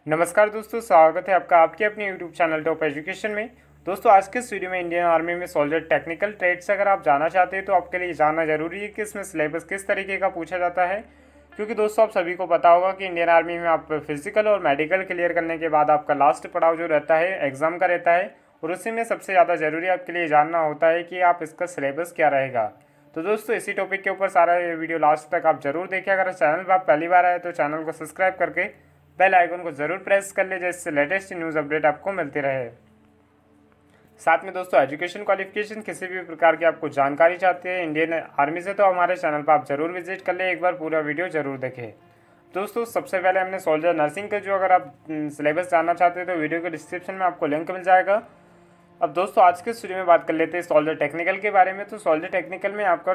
नमस्कार दोस्तों, स्वागत है आपका आपके अपने यूट्यूब चैनल टॉप एजुकेशन में। दोस्तों आज के इस वीडियो में इंडियन आर्मी में सोल्जर टेक्निकल ट्रेड्स अगर आप जाना चाहते हैं तो आपके लिए जानना जरूरी है कि इसमें सिलेबस किस तरीके का पूछा जाता है। क्योंकि दोस्तों आप सभी को पता होगा कि इंडियन आर्मी में आप फिजिकल और मेडिकल क्लियर करने के बाद आपका लास्ट पड़ाव जो रहता है एग्जाम का रहता है, और उसी में सबसे ज़्यादा ज़रूरी आपके लिए जानना होता है कि आप इसका सिलेबस क्या रहेगा। तो दोस्तों इसी टॉपिक के ऊपर सारा ये वीडियो लास्ट तक आप जरूर देखें। अगर चैनल पर आप पहली बार आए तो चैनल को सब्सक्राइब करके बेल आइकन को जरूर प्रेस कर ले, जिससे लेटेस्ट न्यूज़ अपडेट आपको मिलती रहे। साथ में दोस्तों एजुकेशन क्वालिफिकेशन किसी भी प्रकार की आपको जानकारी चाहते हैं इंडियन आर्मी से तो हमारे चैनल पर आप जरूर विजिट कर ले, एक बार पूरा वीडियो जरूर देखें। दोस्तों सबसे पहले हमने सोल्जर नर्सिंग का जो अगर आप सिलेबस जानना चाहते हैं तो वीडियो के डिस्क्रिप्शन में आपको लिंक मिल जाएगा। अब दोस्तों आज के स्टूडियो में बात कर लेते हैं सोल्जर टेक्निकल के बारे में। तो सोल्जर टेक्निकल में आपका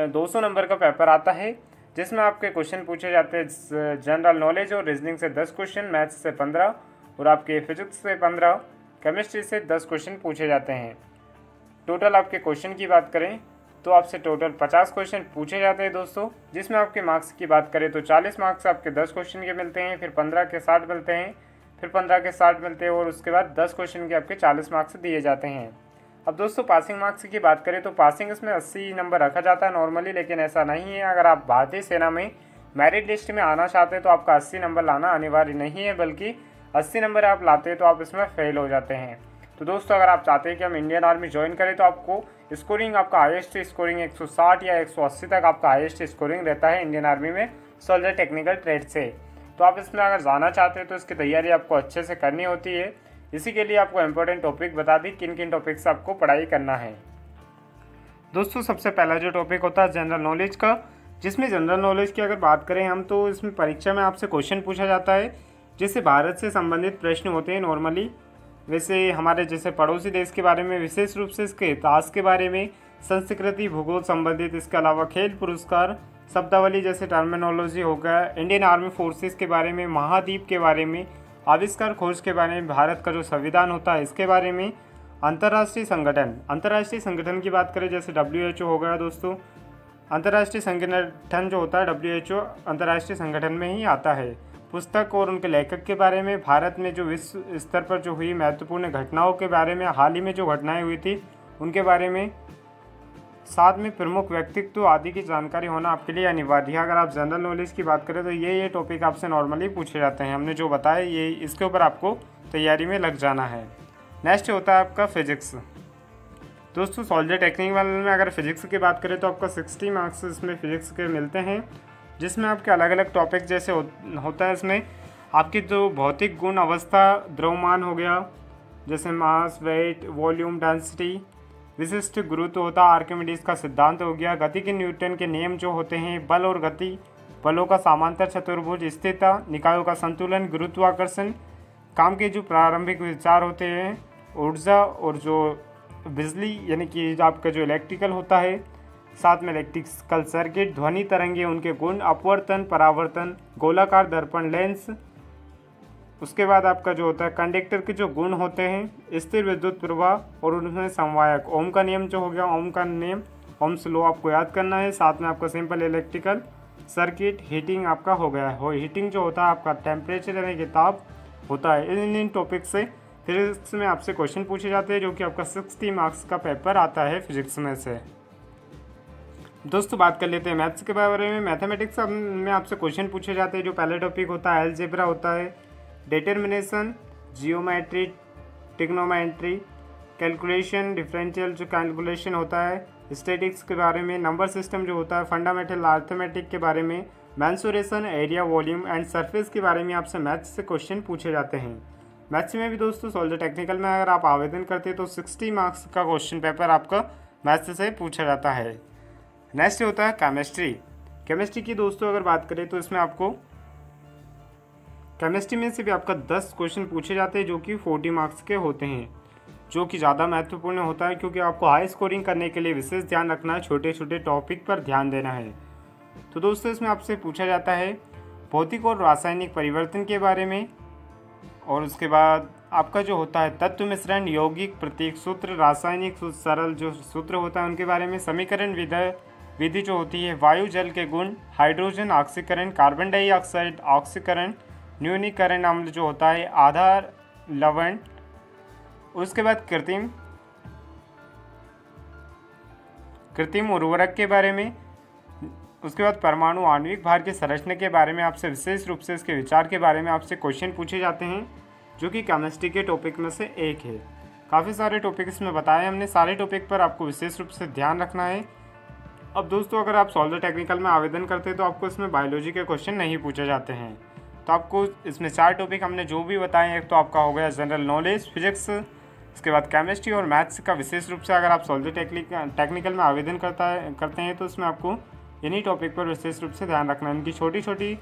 200 नंबर का पेपर आता है, जिसमें आपके क्वेश्चन पूछे जाते हैं जनरल नॉलेज और रीजनिंग से 10 क्वेश्चन, मैथ्स से 15 और आपके फिजिक्स से 15, केमिस्ट्री से 10 क्वेश्चन पूछे जाते हैं। टोटल आपके क्वेश्चन की बात करें तो आपसे टोटल 50 क्वेश्चन पूछे जाते हैं दोस्तों, जिसमें आपके मार्क्स की बात करें तो 40 मार्क्स आपके 10 क्वेश्चन के मिलते हैं, फिर 15 के 60 मिलते हैं, फिर 15 के 60 मिलते हैं और उसके बाद 10 क्वेश्चन के आपके 40 मार्क्स दिए जाते हैं। अब दोस्तों पासिंग मार्क्स की बात करें तो पासिंग इसमें 80 नंबर रखा जाता है नॉर्मली, लेकिन ऐसा नहीं है। अगर आप भारतीय सेना में मेरिट लिस्ट में आना चाहते हैं तो आपका 80 नंबर लाना अनिवार्य नहीं है, बल्कि 80 नंबर आप लाते हैं तो आप इसमें फेल हो जाते हैं। तो दोस्तों अगर आप चाहते हैं कि हम इंडियन आर्मी ज्वाइन करें तो आपको स्कोरिंग आपका हाईएस्ट स्कोरिंग 160 या 180 तक आपका हाईएस्ट स्कोरिंग रहता है इंडियन आर्मी में सोल्जर टेक्निकल ट्रेड से। तो आप इसमें अगर जाना चाहते हैं तो इसकी तैयारी आपको अच्छे से करनी होती है। इसी के लिए आपको इम्पोर्टेंट टॉपिक बता दी किन किन टॉपिक से आपको पढ़ाई करना है। दोस्तों सबसे पहला जो टॉपिक होता है जनरल नॉलेज का, जिसमें जनरल नॉलेज की अगर बात करें हम तो इसमें परीक्षा में आपसे क्वेश्चन पूछा जाता है जिससे भारत से संबंधित प्रश्न होते हैं नॉर्मली। वैसे हमारे जैसे पड़ोसी देश के बारे में, विशेष रूप से इसके इतिहास के बारे में, संस्कृति भूगोल संबंधित, इसके अलावा खेल पुरस्कार, शब्दावली जैसे टर्मिनोलॉजी हो गया, इंडियन आर्मी फोर्सेस के बारे में, महाद्वीप के बारे में, आविष्कार खोज के बारे में, भारत का जो संविधान होता है इसके बारे में, अंतर्राष्ट्रीय संगठन की बात करें जैसे WHO हो गया दोस्तों। अंतर्राष्ट्रीय संगठन जो होता है WHO अंतर्राष्ट्रीय संगठन में ही आता है। पुस्तक और उनके लेखक के बारे में, भारत में जो विश्व स्तर पर जो हुई महत्वपूर्ण घटनाओं के बारे में, हाल ही में जो घटनाएं हुई थी उनके बारे में, साथ में प्रमुख व्यक्तित्व आदि की जानकारी होना आपके लिए अनिवार्य है। अगर आप जनरल नॉलेज की बात करें तो ये टॉपिक आपसे नॉर्मली पूछे जाते हैं। हमने जो बताया ये इसके ऊपर आपको तैयारी में लग जाना है। नेक्स्ट होता है आपका फिजिक्स। दोस्तों सोल्जर टेक्निकल में अगर फिजिक्स की बात करें तो आपका 60 मार्क्स इसमें फिजिक्स के मिलते हैं, जिसमें आपके अलग अलग टॉपिक जैसे होता है। इसमें आपकी जो भौतिक गुण अवस्था, द्रव्यमान हो गया जैसे मास, वेट, वॉल्यूम, डेंसिटी, विशिष्ट गुरुत्व होता है, आर्किमिडीज का सिद्धांत हो गया, गति के न्यूटन के नियम जो होते हैं, बल और गति, बलों का समांतर चतुर्भुज, स्थिरता, निकायों का संतुलन, गुरुत्वाकर्षण, काम के जो प्रारंभिक विचार होते हैं, ऊर्जा और जो बिजली यानी कि आपका जो इलेक्ट्रिकल होता है, साथ में इलेक्ट्रिकल सर्किट, ध्वनि तरंगे, उनके गुण, अपवर्तन, परावर्तन, गोलाकार दर्पण, लेंस। उसके बाद आपका जो होता है कंडक्टर के जो गुण होते हैं, स्थिर विद्युत प्रवाह और उनमें समवायक, ओम का नियम जो हो गया, ओम का नियम, ओम्स लॉ आपको याद करना है। साथ में आपका सिंपल इलेक्ट्रिकल सर्किट, हीटिंग आपका हो गया है। हीटिंग जो होता है आपका टेम्परेचर यानी कि ताप होता है। इन टॉपिक से फिजिक्स में आपसे क्वेश्चन पूछे जाते हैं, जो कि आपका 60 मार्क्स का पेपर आता है फिजिक्स में से। दोस्तों बात कर लेते हैं मैथ्स के बारे में। मैथमेटिक्स में आपसे क्वेश्चन पूछे जाते हैं। जो पहले टॉपिक होता है अलजेब्रा होता है, determination, geometry, trigonometry, calculation, differential जो कैलकुलेशन होता है, स्टैटिक्स के बारे में, नंबर सिस्टम जो होता है, फंडामेंटल अर्थमेटिक के बारे में, mensuration, area, volume and surface के बारे में आपसे मैथ्स से क्वेश्चन पूछे जाते हैं। मैथ्स में भी दोस्तों सोल्जर टेक्निकल में अगर आप आवेदन करते हैं तो 60 मार्क्स का क्वेश्चन पेपर आपका मैथ्स से पूछा जाता है। नेक्स्ट होता है केमिस्ट्री की दोस्तों अगर बात करें तो इसमें आपको केमिस्ट्री में से भी आपका 10 क्वेश्चन पूछे जाते हैं, जो कि 40 मार्क्स के होते हैं, जो कि ज़्यादा महत्वपूर्ण होता है क्योंकि आपको हाई स्कोरिंग करने के लिए विशेष ध्यान रखना है, छोटे छोटे टॉपिक पर ध्यान देना है। तो दोस्तों इसमें आपसे पूछा जाता है भौतिक और रासायनिक परिवर्तन के बारे में, और उसके बाद आपका जो होता है तत्व मिश्रण, यौगिक, प्रतीक सूत्र, रासायनिक सरल जो सूत्र होता है उनके बारे में, समीकरण विधि जो होती है, वायु जल के गुण, हाइड्रोजन ऑक्सीकरण, कार्बन डाइऑक्साइड ऑक्सीकरण, न्यूनीकरण अम्ल जो होता है, आधार लवण, उसके बाद कृत्रिम उर्वरक के बारे में, उसके बाद परमाणु आणविक भार के संरचना के बारे में आपसे विशेष रूप से इसके विचार के बारे में आपसे क्वेश्चन पूछे जाते हैं, जो कि केमिस्ट्री के टॉपिक में से एक है। काफ़ी सारे टॉपिक इसमें बताए हमने, सारे टॉपिक पर आपको विशेष रूप से ध्यान रखना है। अब दोस्तों, अगर आप सॉल्व द टेक्निकल में आवेदन करते हैं तो आपको इसमें बायोलॉजी के क्वेश्चन नहीं पूछे जाते हैं। तो आपको इसमें 4 टॉपिक हमने जो भी बताए हैं, एक तो आपका हो गया जनरल नॉलेज, फिजिक्स, उसके बाद केमिस्ट्री और मैथ्स का विशेष रूप से अगर आप सॉल्व द टेक्निकल में आवेदन करते हैं तो उसमें आपको इन्हीं टॉपिक पर विशेष रूप से ध्यान रखना है। उनकी छोटी छोटी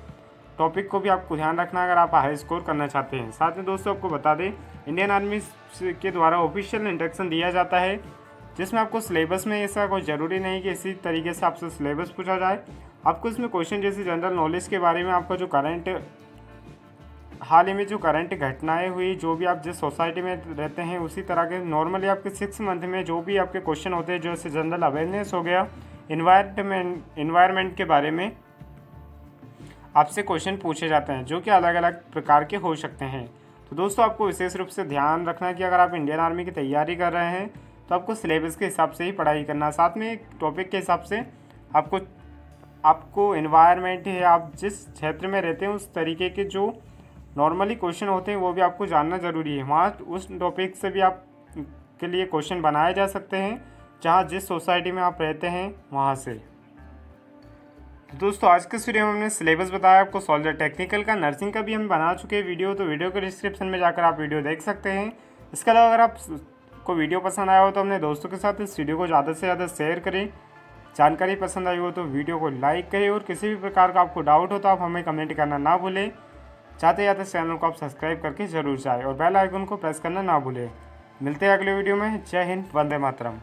टॉपिक को भी आपको ध्यान रखना है अगर आप हाई स्कोर करना चाहते हैं। साथ में दोस्तों आपको बता दें, इंडियन आर्मी के द्वारा ऑफिशियल इंस्ट्रक्शन दिया जाता है, जिसमें आपको सिलेबस में ऐसा कोई ज़रूरी नहीं कि इसी तरीके से आपसे सिलेबस पूछा जाए। आपको इसमें क्वेश्चन जैसे जनरल नॉलेज के बारे में, आपका जो हाल ही में जो करंट घटनाएं हुई, जो भी आप जिस सोसाइटी में रहते हैं उसी तरह के नॉर्मली आपके 6 मंथ में जो भी आपके क्वेश्चन होते हैं, जैसे जनरल अवेयरनेस हो गया, इन्वायरमेंट के बारे में आपसे क्वेश्चन पूछे जाते हैं, जो कि अलग अलग प्रकार के हो सकते हैं। तो दोस्तों, आपको विशेष रूप से ध्यान रखना है कि अगर आप इंडियन आर्मी की तैयारी कर रहे हैं तो आपको सिलेबस के हिसाब से ही पढ़ाई करना है। साथ में एक टॉपिक के हिसाब से आपको इन्वायरमेंट है, आप जिस क्षेत्र में रहते हैं उस तरीके के जो नॉर्मली क्वेश्चन होते हैं वो भी आपको जानना ज़रूरी है। वहाँ उस टॉपिक से भी आप के लिए क्वेश्चन बनाए जा सकते हैं, जहाँ जिस सोसाइटी में आप रहते हैं वहाँ से। तो दोस्तों, आज के इस वीडियो में हमने सिलेबस बताया आपको, सॉल्व द टेक्निकल का, नर्सिंग का भी हम बना चुके हैं वीडियो, तो वीडियो के डिस्क्रिप्शन में जाकर आप वीडियो देख सकते हैं। इसके अलावा अगर आपको वीडियो पसंद आया हो तो अपने दोस्तों के साथ इस वीडियो को ज़्यादा से ज़्यादा शेयर करें। जानकारी पसंद आई हो तो वीडियो को लाइक करें, और किसी भी प्रकार का आपको डाउट हो तो आप हमें कमेंट करना ना भूलें। जाते जाते चैनल को आप सब्सक्राइब करके जरूर जाएं और बेल आइकन को प्रेस करना ना भूलें। मिलते हैं अगले वीडियो में। जय हिंद, वंदे मातरम।